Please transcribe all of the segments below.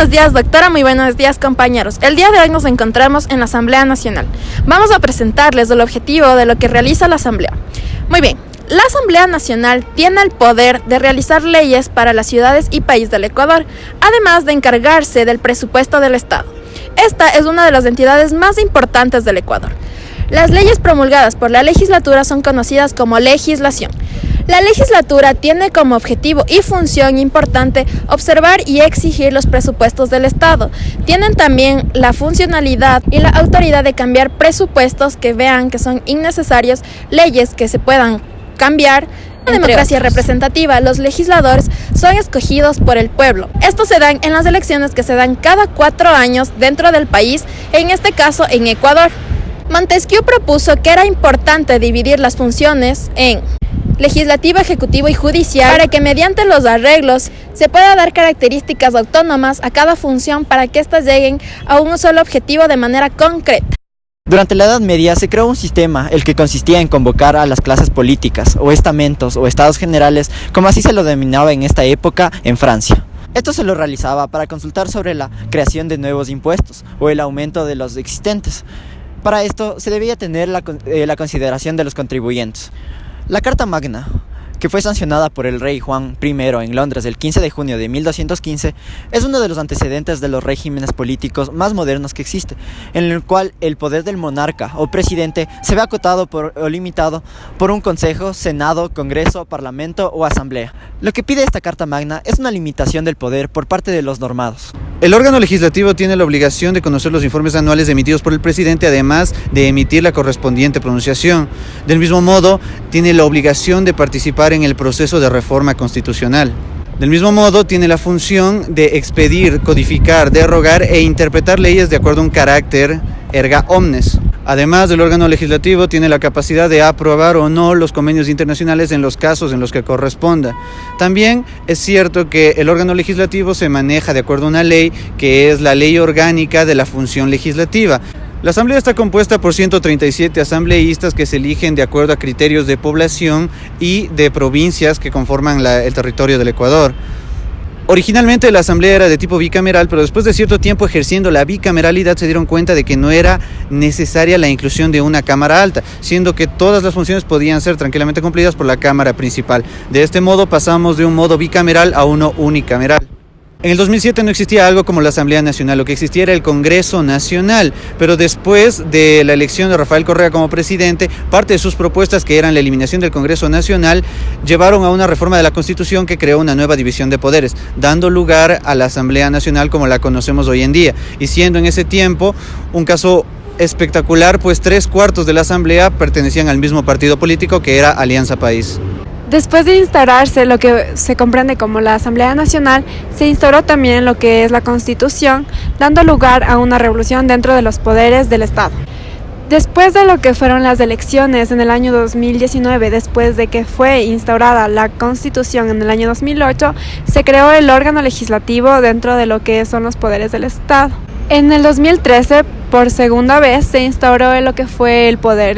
buenos días, doctora. Muy buenos días, compañeros. El día de hoy nos encontramos en la Asamblea Nacional. Vamos a presentarles el objetivo de lo que realiza la Asamblea. Muy bien, la Asamblea Nacional tiene el poder de realizar leyes para las ciudades y país del Ecuador, además de encargarse del presupuesto del Estado. Esta es una de las entidades más importantes del Ecuador. Las leyes promulgadas por la legislatura son conocidas como legislación. La legislatura tiene como objetivo y función importante observar y exigir los presupuestos del Estado. Tienen también la funcionalidad y la autoridad de cambiar presupuestos que vean que son innecesarios, leyes que se puedan cambiar. En la democracia representativa, los legisladores son escogidos por el pueblo. Estos se dan en las elecciones que se dan cada 4 años dentro del país, en este caso en Ecuador. Montesquieu propuso que era importante dividir las funciones en legislativo, ejecutivo y judicial para que mediante los arreglos se pueda dar características autónomas a cada función para que éstas lleguen a un solo objetivo de manera concreta. Durante la Edad Media se creó un sistema, el que consistía en convocar a las clases políticas, o estamentos, o estados generales, como así se lo denominaba en esta época en Francia. Esto se lo realizaba para consultar sobre la creación de nuevos impuestos, o el aumento de los existentes. Para esto se debía tener la consideración de los contribuyentes. La Carta Magna, que fue sancionada por el rey Juan I en Londres el 15 de junio de 1215, es uno de los antecedentes de los regímenes políticos más modernos que existe, en el cual el poder del monarca o presidente se ve acotado o limitado por un consejo, senado, congreso, parlamento o asamblea. Lo que pide esta Carta Magna es una limitación del poder por parte de los normados. El órgano legislativo tiene la obligación de conocer los informes anuales emitidos por el presidente, además de emitir la correspondiente pronunciación. Del mismo modo, tiene la obligación de participar en el proceso de reforma constitucional. Del mismo modo, tiene la función de expedir, codificar, derogar e interpretar leyes de acuerdo a un carácter erga omnes. Además, el órgano legislativo tiene la capacidad de aprobar o no los convenios internacionales en los casos en los que corresponda. También es cierto que el órgano legislativo se maneja de acuerdo a una ley que es la Ley Orgánica de la Función Legislativa. La Asamblea está compuesta por 137 asambleístas que se eligen de acuerdo a criterios de población y de provincias que conforman el territorio del Ecuador. Originalmente la Asamblea era de tipo bicameral, pero después de cierto tiempo ejerciendo la bicameralidad se dieron cuenta de que no era necesaria la inclusión de una Cámara Alta, siendo que todas las funciones podían ser tranquilamente cumplidas por la Cámara Principal. De este modo pasamos de un modo bicameral a uno unicameral. En el 2007 no existía algo como la Asamblea Nacional, lo que existía era el Congreso Nacional, pero después de la elección de Rafael Correa como presidente, parte de sus propuestas, que eran la eliminación del Congreso Nacional, llevaron a una reforma de la Constitución que creó una nueva división de poderes, dando lugar a la Asamblea Nacional como la conocemos hoy en día, y siendo en ese tiempo un caso espectacular, pues 3/4 de la Asamblea pertenecían al mismo partido político, que era Alianza País. Después de instaurarse lo que se comprende como la Asamblea Nacional, se instauró también lo que es la Constitución, dando lugar a una revolución dentro de los poderes del Estado. Después de lo que fueron las elecciones en el año 2019, después de que fue instaurada la Constitución en el año 2008, se creó el órgano legislativo dentro de lo que son los poderes del Estado. En el 2013, por segunda vez, se instauró lo que fue el poder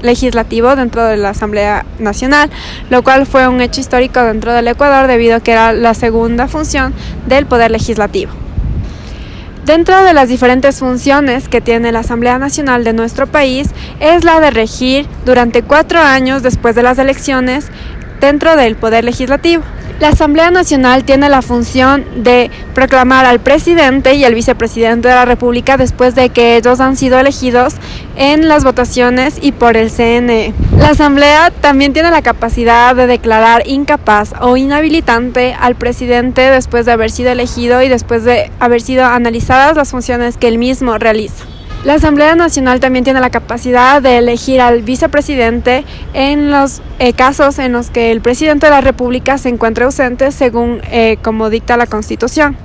legislativo dentro de la Asamblea Nacional, lo cual fue un hecho histórico dentro del Ecuador debido a que era la segunda función del poder legislativo. Dentro de las diferentes funciones que tiene la Asamblea Nacional de nuestro país es la de regir durante 4 años después de las elecciones dentro del poder legislativo. La Asamblea Nacional tiene la función de proclamar al presidente y al vicepresidente de la República después de que ellos han sido elegidos en las votaciones y por el CNE. La Asamblea también tiene la capacidad de declarar incapaz o inhabilitante al presidente después de haber sido elegido y después de haber sido analizadas las funciones que él mismo realiza. La Asamblea Nacional también tiene la capacidad de elegir al vicepresidente en los casos en los que el presidente de la República se encuentre ausente según como dicta la Constitución.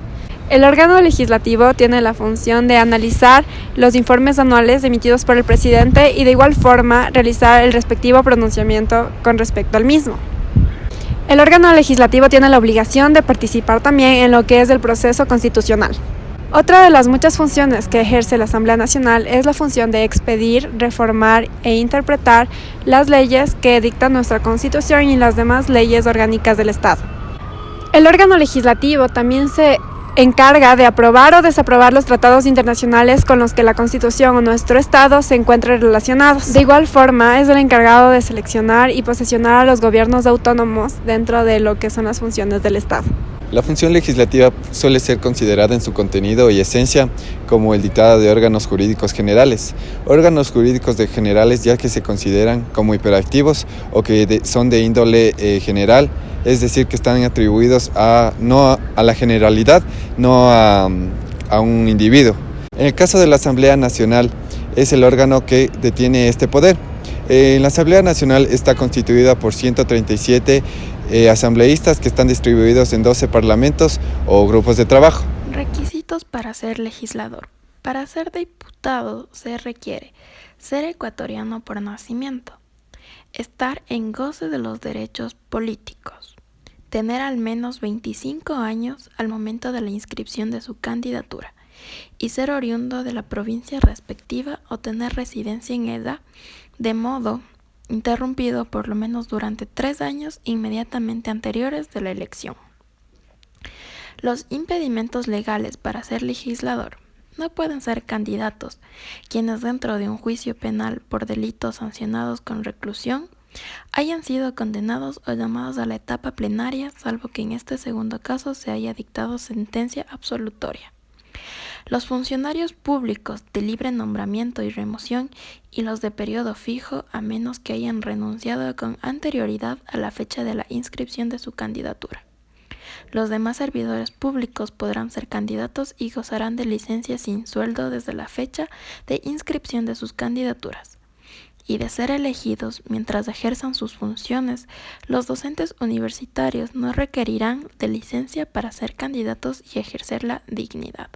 El órgano legislativo tiene la función de analizar los informes anuales emitidos por el presidente y de igual forma realizar el respectivo pronunciamiento con respecto al mismo. El órgano legislativo tiene la obligación de participar también en lo que es el proceso constitucional. Otra de las muchas funciones que ejerce la Asamblea Nacional es la función de expedir, reformar e interpretar las leyes que dicta nuestra Constitución y las demás leyes orgánicas del Estado. El órgano legislativo también se encarga de aprobar o desaprobar los tratados internacionales con los que la Constitución o nuestro Estado se encuentren relacionados. De igual forma, es el encargado de seleccionar y posesionar a los gobiernos autónomos dentro de lo que son las funciones del Estado. La función legislativa suele ser considerada en su contenido y esencia como el dictado de órganos jurídicos generales. Órganos jurídicos generales ya que se consideran como hiperactivos o que son de índole general, es decir, que están atribuidos no a la generalidad, no a un individuo. En el caso de la Asamblea Nacional es el órgano que detiene este poder. La Asamblea Nacional está constituida por 137 asambleístas que están distribuidos en 12 parlamentos o grupos de trabajo. Requisitos para ser legislador. Para ser diputado se requiere ser ecuatoriano por nacimiento, estar en goce de los derechos políticos, tener al menos 25 años al momento de la inscripción de su candidatura y ser oriundo de la provincia respectiva o tener residencia en ella de modo interrumpido por lo menos durante 3 años inmediatamente anteriores de la elección. Los impedimentos legales para ser legislador. No pueden ser candidatos quienes dentro de un juicio penal por delitos sancionados con reclusión hayan sido condenados o llamados a la etapa plenaria, salvo que en este segundo caso se haya dictado sentencia absolutoria. Los funcionarios públicos de libre nombramiento y remoción y los de periodo fijo, a menos que hayan renunciado con anterioridad a la fecha de la inscripción de su candidatura. Los demás servidores públicos podrán ser candidatos y gozarán de licencia sin sueldo desde la fecha de inscripción de sus candidaturas. Y de ser elegidos mientras ejerzan sus funciones, los docentes universitarios no requerirán de licencia para ser candidatos y ejercer la dignidad.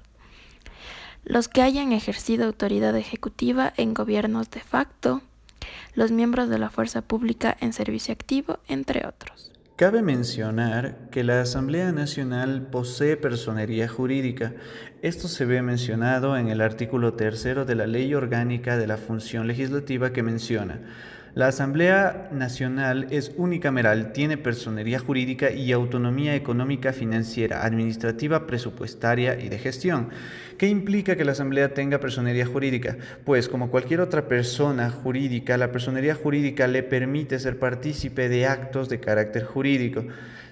Los que hayan ejercido autoridad ejecutiva en gobiernos de facto, los miembros de la fuerza pública en servicio activo, entre otros. Cabe mencionar que la Asamblea Nacional posee personería jurídica. Esto se ve mencionado en el artículo 3 de la Ley Orgánica de la Función Legislativa que menciona: la Asamblea Nacional es unicameral, tiene personería jurídica y autonomía económica, financiera, administrativa, presupuestaria y de gestión. ¿Qué implica que la Asamblea tenga personería jurídica? Pues como cualquier otra persona jurídica, la personería jurídica le permite ser partícipe de actos de carácter jurídico.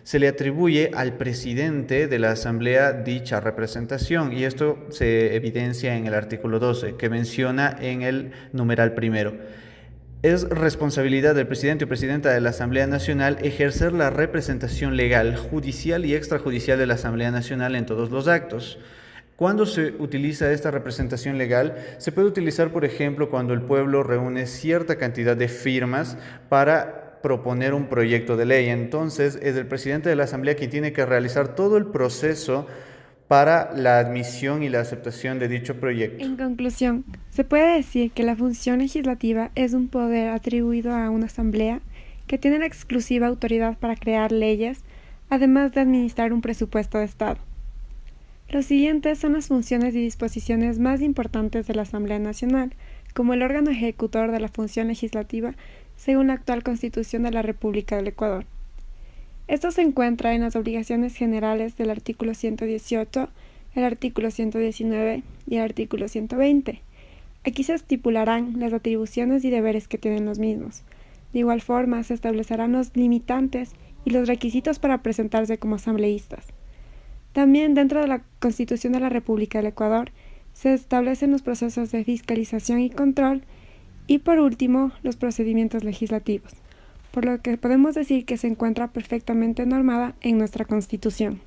Se le atribuye al presidente de la Asamblea dicha representación y esto se evidencia en el artículo 12 que menciona en el numeral primero. Es responsabilidad del presidente o presidenta de la Asamblea Nacional ejercer la representación legal, judicial y extrajudicial de la Asamblea Nacional en todos los actos. ¿Cuándo se utiliza esta representación legal? Se puede utilizar, por ejemplo, cuando el pueblo reúne cierta cantidad de firmas para proponer un proyecto de ley. Entonces, es el presidente de la Asamblea quien tiene que realizar todo el proceso para la admisión y la aceptación de dicho proyecto. En conclusión, se puede decir que la función legislativa es un poder atribuido a una asamblea que tiene la exclusiva autoridad para crear leyes, además de administrar un presupuesto de Estado. Los siguientes son las funciones y disposiciones más importantes de la Asamblea Nacional, como el órgano ejecutor de la función legislativa según la actual Constitución de la República del Ecuador. Esto se encuentra en las obligaciones generales del artículo 118, el artículo 119 y el artículo 120. Aquí se estipularán las atribuciones y deberes que tienen los mismos. De igual forma, se establecerán los limitantes y los requisitos para presentarse como asambleístas. También dentro de la Constitución de la República del Ecuador se establecen los procesos de fiscalización y control y, por último, los procedimientos legislativos, por lo que podemos decir que se encuentra perfectamente normada en nuestra Constitución.